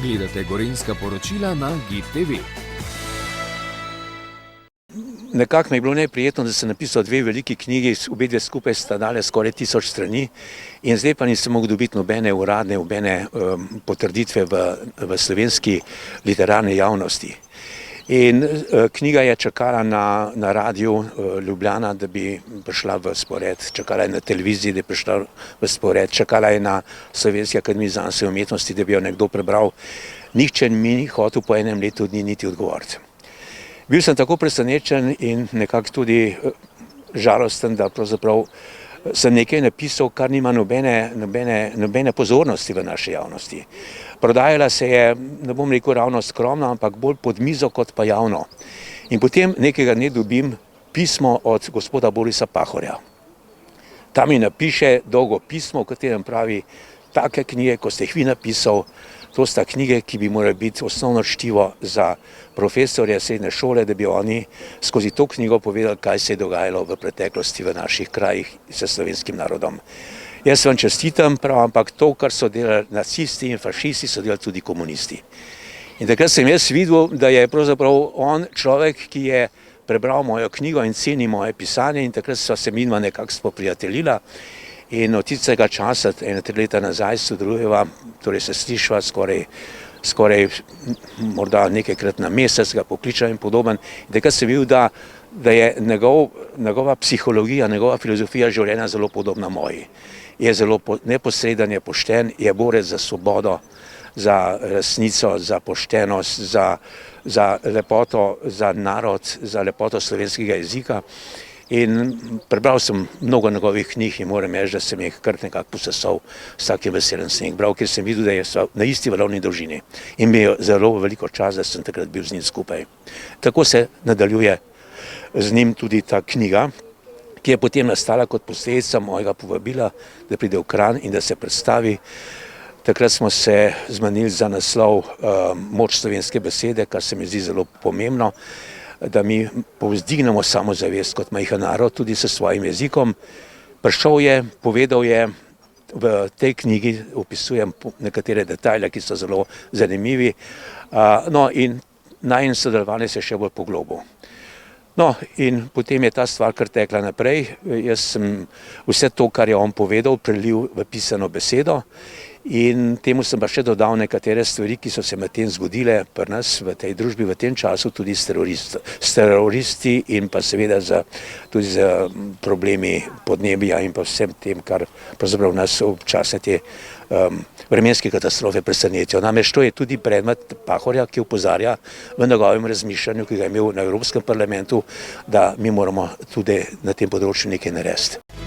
Gledate Gorenjska poročila na GID TV. Nekako mi je bilo neprijetno, da sem napisal dve veliki knjigi, obedve skupaj sta dale skoraj 1000 strani in zdaj pa nisem mogel dobiti nobene uradne, nobene potrditve v slovenski literarni javnosti. In knjiga je čakala na radiju Ljubljana, da bi prišla v spored, čakala je na televiziji, da bi prišla v spored, čakala je na Slovenski akademiji znanosti in umetnosti, da bi jo nekdo prebral. Nihče mi ni hotel po enem letu dni niti odgovoriti. Bil sem tako presenečen in nekako tudi žalosten, da pravzaprav sem nekaj napisal, kar nima nobene pozornosti v naši javnosti. Prodajala se je, ne bom rekel ravno skromno, ampak bolj pod mizo kot pa javno. In potem nekega dne dobim pismo od gospoda Borisa Pahorja. Tam mi napiše dolgo pismo, v katerem pravi, take knjige, ko ste jih vi napisal, to sta knjige, ki bi morali biti osnovno čtivo za profesorje srednje šole, da bi oni skozi to knjigo povedali, kaj se je dogajalo v preteklosti v naših krajih s slovenskim narodom. Jaz vam čestitam, ampak to, kar so delali nacisti in fašisti, so delali tudi komunisti. In takrat sem jaz videl, da je pravzaprav on človek, ki je prebral mojo knjigo in ceni moje pisanje, in takrat sva se midva nekako spoprijateljila. In od tistega časa, 3 leta nazaj, sodelujeva, torej se slišva skoraj morda nekajkrat na mesec, ga pokličem in podoben. In takrat sem videl, da je njegova psihologija, njegova filozofija življenja zelo podobna moji. Je zelo neposreden, je pošten, je borec za svobodo, za resnico, za poštenost, za lepoto, za narod, za lepoto slovenskega jezika. In prebral sem mnogo njegovih knjig in moram reči, da sem jih kar nekako posesal, vsakim veseljem sem jih bral, ker sem videl, da je na isti valovni dolžini. In mi je zelo veliko čas, da sem takrat bil z njim skupaj. Tako se nadaljuje z njim tudi ta knjiga, ki je potem nastala kot posledica mojega povabila, da pride v Kranj in da se predstavi. Takrat smo se zmenili za naslov Moč slovenske besede, kar se mi zdi zelo pomembno, da mi povzdignemo samozavest kot majhen narod tudi s svojim jezikom. Prišel je, povedal je, v tej knjigi opisujem nekatere detajle, ki so zelo zanimivi, no in najin sodelovanje se še bolj poglobil. No in potem je ta stvar kar tekla naprej, jaz sem vse to, kar je on povedal, prelil v pisano besedo in temu sem pa še dodal nekatere stvari, ki so se medtem zgodile pri nas v tej družbi v tem času, tudi s teroristi in pa seveda tudi z problemi podnebja in pa vsem tem, kar pravzaprav nas občasne te vremenske katastrofe presenetijo. Namreč to je tudi predmet Pahorja, ki opozarja v njegovem razmišljanju, ki ga je imel na Evropskem parlamentu, da mi moramo tudi na tem področju nekaj narediti.